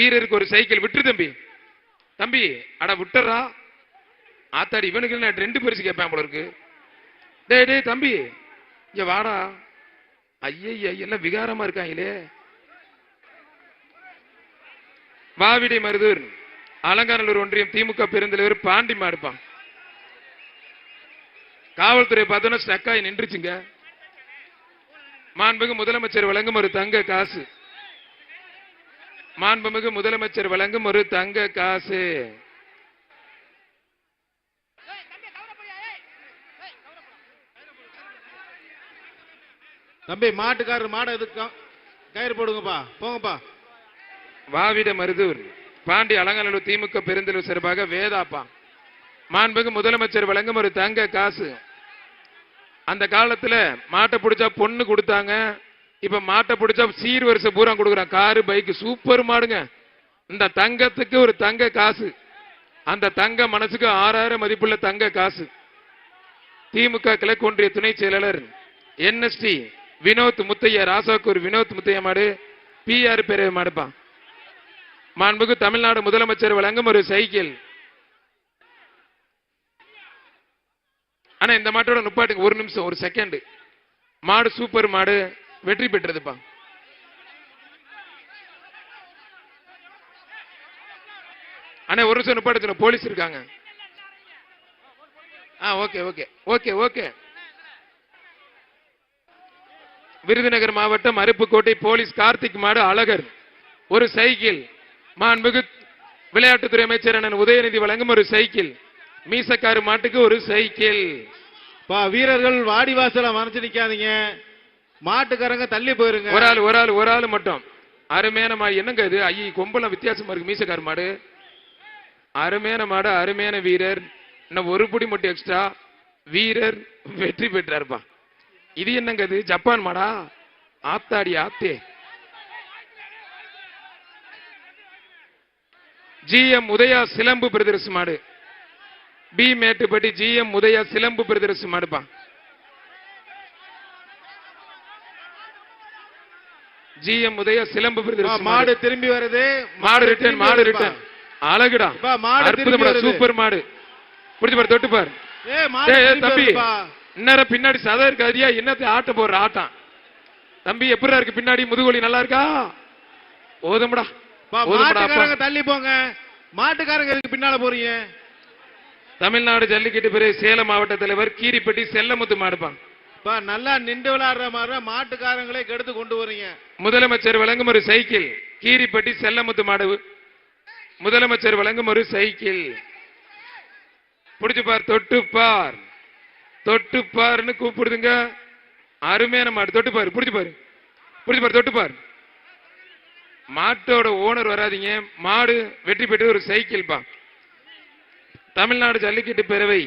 வீரருக்கு ஒரு சைக்கிள் விட்டு தம்பி. தம்பி அட விட்டுறா ஆத்தாடி, இவனுக்கு நான் 2 பரிசு கேட்பேன் போல இருக்கு. டேய் டேய் தம்பி இங்க வாடா. ஐயா எல்லாம் விகாரமா இருக்காங்களே. வாவிடை மருதூர் அலங்காநல்லூர் ஒன்றியம் திமுக பெருந்தலைவர் பாண்டி மாடுப்பான். காவல்துறை பார்த்தோன்னா ஸ்டக்காய் நின்றுச்சுங்க. மாண்புமிகு முதலமைச்சர் வழங்கும் ஒரு தங்க காசு. மாண்புமிகு முதலமைச்சர் வழங்கும் ஒரு தங்க காசு. தம்பி மாட்டுக்காரர் மாடை எதுக்கு கயிறு போடுங்கப்பா, போங்கப்பா. வாவிட மருதூர் பாண்டி அலங்காநல்லூர் திமுக பெருந்தலைவர் சார்பாக வேதாப்பா. மாண்புமிகு முதலமைச்சர் வழங்கும் ஒரு தங்க காசு. அந்த காலத்துல மாட்டை பிடிச்சா பொண்ணு கொடுத்தாங்க. இப்ப மாட்டை பிடிச்சா சீர்வரிசை பூரா கொடுக்குறான். காரு பைக்கு சூப்பர் மாடுங்க. இந்த தங்கத்துக்கு ஒரு தங்க காசு. அந்த தங்க மனசுக்கு 6000 மதிப்புள்ள தங்க காசு. திமுக கிழக்கு ஒன்றிய துணை செயலாளர் NST வினோத் முத்தையா, ராசாக்கூர் வினோத் முத்தையா மாடு PR பேர மாடுப்பா. மாண்புமிகு தமிழ்நாடு முதலமைச்சர் வழங்கும் ஒரு சைக்கிள். ஆனா இந்த மாட்டோட நுப்பாட்டுங்க ஒரு நிமிஷம், ஒரு செகண்ட். மாடு சூப்பர் மாடு, வெற்றி பெற்றதுப்பா. ஆனா ஒரு நிமிஷம் நுப்பாட்டு, போலீஸ் இருக்காங்க. Okay okay okay okay. Virudhunagar மாவட்டம் அருப்புக்கோட்டை போலீஸ் கார்த்திக் மாடு அழகர் ஒரு சைக்கிள். மாண்புமிகு விளையாட்டுத்துறை அமைச்சர் அண்ணன் உதயநிதி வழங்கும் ஒரு சைக்கிள். மீசக்காரு மாட்டுக்கு ஒரு சைக்கிள். வீரர்கள் வாடி வாசல மறைச்சு நிக்காதீங்க, மாட்டுக்காரங்க தள்ளி போயிருங்க. ஒரு ஆள் மட்டும். அருமையான மாடு. என்னங்க இது ஐய கொம்பெல்லாம் வித்தியாசமா இருக்கு. மீசக்காரு மாடு அருமையான மாடு, அருமையான வீரர். இன்னும் ஒரு புடி மட்டும் எக்ஸ்ட்ரா. வீரர் வெற்றி பெற்றார்ப்பா. இது என்னங்க இது ஜப்பான் மாடா? ஆத்தாடி ஆத்தே. GM உதயா சிலம்பு பிரதர்ஸ் மாடு. பி மேட்டுப்பட்டி GM உதயா சிலம்பு பிரதர்ஸ் மாடுப்பா. GM உதயா சிலம்பு பிரதர்ஸ் மாடு திரும்பி வருது. மாடு ரிட்டர்ன் அழகுடா, அற்புதமா சூப்பர் மாடு. புடிச்சு பாரு, தொட்டு பாரு. தம்பி இன்னும் பின்னாடி சதா இருக்காதியா, என்னத்தை ஆட்ட போடுற ஆட்டம். தம்பி எப்படி இருக்கு பின்னாடி முதுகொலி நல்லா இருக்கா? ஓதமுடா தள்ளி போங்க, மாட்டுக்காரங்க பின்னால போறீங்க. தமிழ்நாடு ஜல்லிக்கட்டு பிறகு சேலம் மாவட்ட தலைவர் கீரிப்பட்டி செல்லமுத்து மாடுப்பான். நல்லா நின்று விளையாடுற மாதிரி மாட்டுக்காரங்களே கெடுத்து கொண்டு வரீங்க. முதலமைச்சர் வழங்கும் ஒரு சைக்கிள். கீரிப்பட்டி செல்லமுத்து மாடு முதலமைச்சர் வழங்கும் ஒரு சைக்கிள். புடிச்சு பார், தொட்டு பாருன்னு கூப்பிடுதுங்க. அருமையான மாடு. தொட்டு பாரு, புடிச்சு பாரு, தொட்டு பாரு. மாட்டோட ஓனர் வராதிங்க. மாடு வெற்றி பெற்று ஒரு சைக்கிள் பா. தமிழ்நாடு ஜல்லிக்கட்டு பேரவை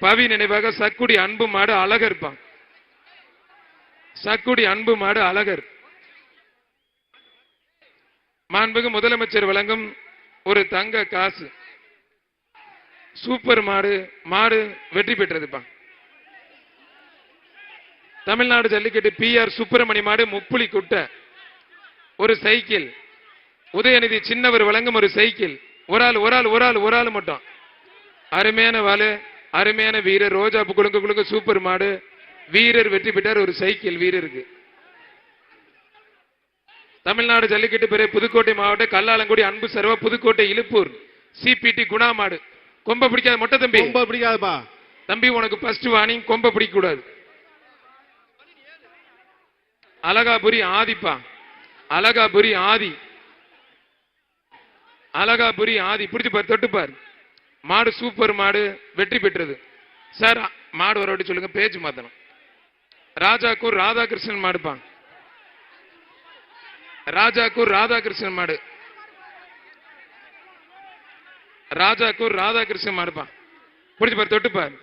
பவி நினைவாக சக்குடி அன்பு மாடு அழகர் பா. சக்குடி அன்பு மாடு அழகர். மாண்புமிகு முதலமைச்சர் வழங்கும் ஒரு தங்க காசு. சூப்பர் மாடு, மாடு வெற்றி பெற்றதுப்பா. தமிழ்நாடு ஜல்லிக்கட்டு PR சுப்பிரமணி மாடு முப்புளி குட்ட ஒரு சைக்கிள். உதயநிதி சின்னவர் வழங்கும் ஒரு சைக்கிள். ஒரு ஆள் மட்டும். அருமையான வாழு, அருமையான வீரர். ரோஜாப்பு குழுங்க சூப்பர் மாடு. வீரர் வெற்றி பெற்றார் ஒரு சைக்கிள் வீரருக்கு. தமிழ்நாடு ஜல்லிக்கட்டு பிறகு புதுக்கோட்டை மாவட்டம் கல்லாலங்குடி அன்பு சர்வ புதுக்கோட்டை இழுப்பூர் CPT குணா மாடு. கொம்ப பிடிக்காத மொட்டை தம்பி, கொம்ப பிடிக்காதுப்பா தம்பி. உனக்கு ஃபர்ஸ்ட் வார்னிங், கொம்ப பிடிக்க கூடாது. அலகாபுரி ஆதிப்பா. அலகாபுரி ஆதி பிடிச்சு பாரு, தொட்டு பாரு. மாடு சூப்பர் மாடு, வெற்றி பெற்றது. சார் மாடு வர சொல்லுங்க, பேச்சு மாத்தணும். ராஜாக்கூர் ராதாகிருஷ்ணன் மாடுப்பா. ராஜாக்கூர் ராதாகிருஷ்ணன் மாடு. மாடுப்பா. பிடிச்சு பாரு, தொட்டு பாரு.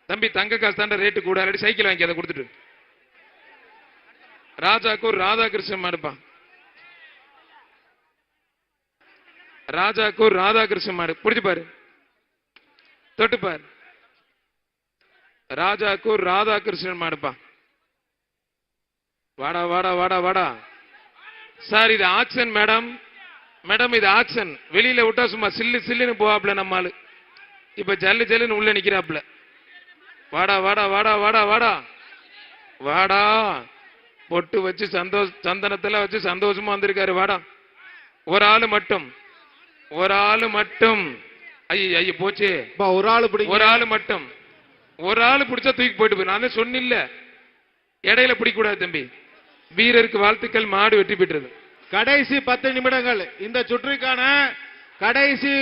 தம்பி தங்க காசு தாண்ட ரேட்டு கூட, ஆல்ரெடி சைக்கிள் வாங்கி அதை கொடுத்துட்டு. ராஜாக்கூர் ராதாகிருஷ்ணன் மாடுப்பா. மாடு. பிடிச்சு பாரு, தொட்டு பாரு. ராஜாக்கூர் ராதாகிருஷ்ணன் மாடுப்பா. வாடா. சார் இது ஆக்சன் மேடம். மேடம் இது ஆக்ஷன். வெளியில விட்டா சும்மா சில்லு சில்லுன்னு போவாப்ல நம்மாளு. இப்ப ஜல்லு ஜல்லுன்னு உள்ள நிக்கிறாப்ல. வாடா வாடா வாடா வாடா வாடா வாடா. பொட்டு வச்சு சந்தனத்துல வச்சு சந்தோஷமா வந்திருக்காரு. வாடா. ஒரு ஆளு மட்டும், ஒரு ஆளு மட்டும். ஐய ஐய போச்சு. ஒரு ஆளு பிடிக்கும். ஒரு ஆளு மட்டும். ஒரு ஆளு பிடிச்சா தூக்கி போயிட்டு போய். நான் சொன்னில்ல இடையில பிடிக்க கூடாது தம்பி. வீரருக்கு வாழ்த்துக்கள். மாடு வெற்றி பெற்றது. கடைசி 10 நிமிடங்கள் இந்த சுற்றுக்கான கடைசி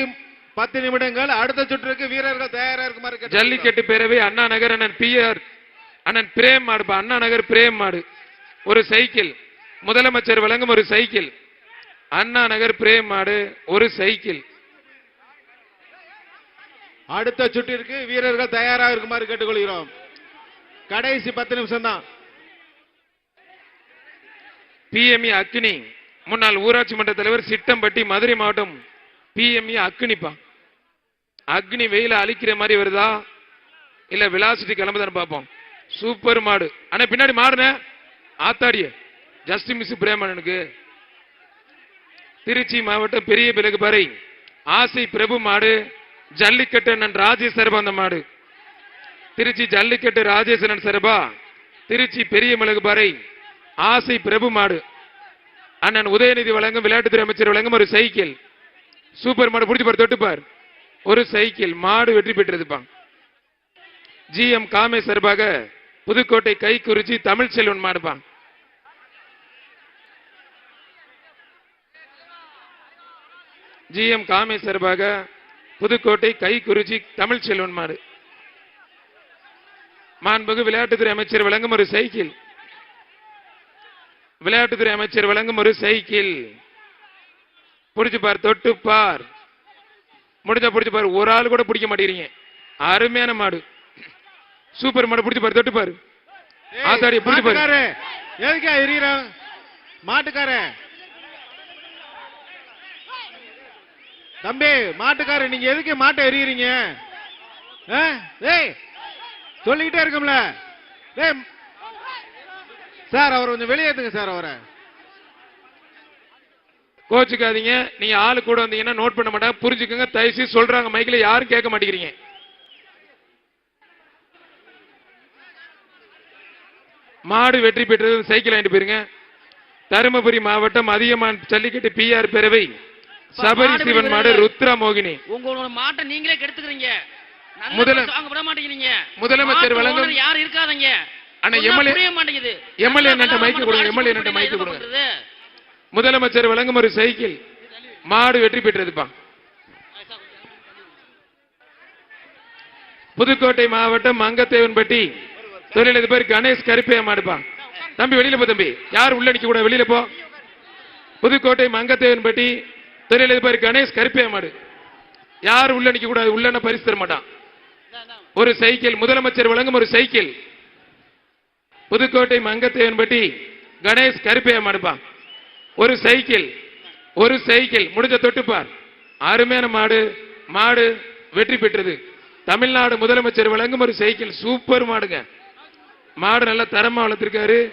10 நிமிடங்கள். அடுத்த சுற்றுக்கு வீரர்கள் தயாரா இருக்குமாறு கேட்டுக்கொள்கிறோம். ஜல்லிக்கட்டு பேரவை அண்ணா நகர் அண்ணன் PR அண்ணன் பிரேம் மாடு. அண்ணா நகர் பிரேம் மாடு. ஒரு சைக்கிள். முதலமைச்சர் வழங்கும் ஒரு சைக்கிள். அண்ணா நகர் பிரேம் மாடு ஒரு சைக்கிள். அடுத்த சுற்றிற்கு வீரர்கள் தயாராக இருக்குமாறு கேட்டுக்கொள்கிறோம். கடைசி 10 நிமிஷம் தான். PME அக்னி முன்னாள் ஊராட்சி மன்ற தலைவர் சிட்டம்பட்டி மதுரை மாவட்டம். PME அக்னிப்பா. அக்னி வெயில அழிக்கிற மாதிரி வருதா இல்ல விலாசிட்டி கிளம்புதான்னு பார்ப்போம். சூப்பர் மாடு. ஆனா பின்னாடி மாடுன ஆத்தாடிய ஜஸ்ட் மிஸ் பிரேமனுக்கு. திருச்சி மாவட்டம் பெரிய பிளகுபாறை ஆசை பிரபு மாடு. ஜல்லிக்கட்டு அண்ணன் ராஜேஷ் சரபா அந்த மாடு. திருச்சி ஜல்லிக்கட்டு ராஜேஸ்வரன் சரபா. திருச்சி பெரிய மிளகுபாறை ஆசை பிரபு மாடு. அண்ணன் உதயநிதி வழங்கும் விளையாட்டுத்துறை அமைச்சர் வழங்கும் ஒரு சைக்கிள். சூப்பர் மாடு. பிடிச்சு பாரு, தொட்டுப்பார். ஒரு சைக்கிள். மாடு வெற்றி பெற்றதுப்பா. GM காமே சார்பாக புதுக்கோட்டை கைக்குறிச்சி தமிழ் செல்வன் மாடுப்பா. GM காமே சார்பாக புதுக்கோட்டை கைக்குறிச்சி தமிழ் செல்வன் மாடு. மாண்புமிகு விளையாட்டுத்துறை அமைச்சர் வழங்கும் ஒரு சைக்கிள். விளையாட்டுத்துறை அமைச்சர் வழங்கும் ஒரு சைக்கிள். பிடிச்சு பார், தொட்டு பார். முடிஞ்சா பிடிச்சு பாரு. ஒரு ஆள் கூட பிடிக்க மாட்டேங்கிறீங்க. அருமையான மாடு. சூப்பர் மாடு. பிடிச்சு பாரு, தொட்டு பாரு. ஆத்தாடி பிடிச்சு பாரு. எதுக்கா எரியற மாட்டுக்கார தம்பி? மாட்டுக்கார நீங்க எதுக்கு மாட்டை எரியறீங்க? சொல்லிக்கிட்டே இருக்கோம்ல. சார் அவர் கொஞ்சம் வெளியேத்துங்க சார். அவரை கோச்சுக்காதீங்க. நீங்க ஆளு கூட வந்தீங்கன்னா நோட் பண்ண மாட்டாங்க. புரிஞ்சுக்கோங்க. தயவுசெய்து சொல்றாங்க மைக்கில் யாரும் கேட்க மாட்டேங்கிறீங்க. மாடு வெற்றி பெற்றது. சைக்கிள் வாங்கிட்டு போயிருங்க. தருமபுரி மாவட்டம் அதிகமான் ஜல்லிக்கட்டு PR பேரவை சபரி சிவன் மாடு ருத்ரா மோகினி. உங்களோட மாட்டை நீங்களே கெடுத்துக்கிறீங்க. முதலமைச்சர் வழங்கும் யாரும் இருக்காதீங்க. அண்ணா எம்எல்ஏ நட்ட மைக்கு கொடுங்க. எம்எல்ஏ நட்ட மைக்கு கொடுங்க. முதலமைச்சர் வழங்கும் ஒரு சைக்கிள். மாடு வெற்றி பெற்றதுப்பா. புதுக்கோட்டை மாவட்டம் மங்கத்தேவன்பட்டி தொழிலதிபர் கணேஷ் கருப்பையா மாடுப்பா. தம்பி வெளியில போ தம்பி. யார் உள்ள நிக்க கூட வெளியில போ. புதுக்கோட்டை மங்கத்தேவன்பட்டி தொழிலதிபர் கணேஷ் கருப்பையா மாடு. யார் உள்ள நிக்க கூடாது. உள்ள பரிசு தர மாட்டான். ஒரு சைக்கிள். முதலமைச்சர் வழங்கும் ஒரு சைக்கிள். புதுக்கோட்டை மங்கத்தேவன்பட்டி கணேஷ் கருப்பையா மாடுப்பா. ஒரு சைக்கிள். ஒரு சைக்கிள். முடிஞ்ச தொட்டுப்பார். அருமையான மாடு. மாடு வெற்றி பெற்றது. தமிழ்நாடு முதலமைச்சர் வழங்கும் ஒரு சைக்கிள். சூப்பர் மாடுங்க. மாடு நல்ல தரமா வளர்த்திருக்காரு.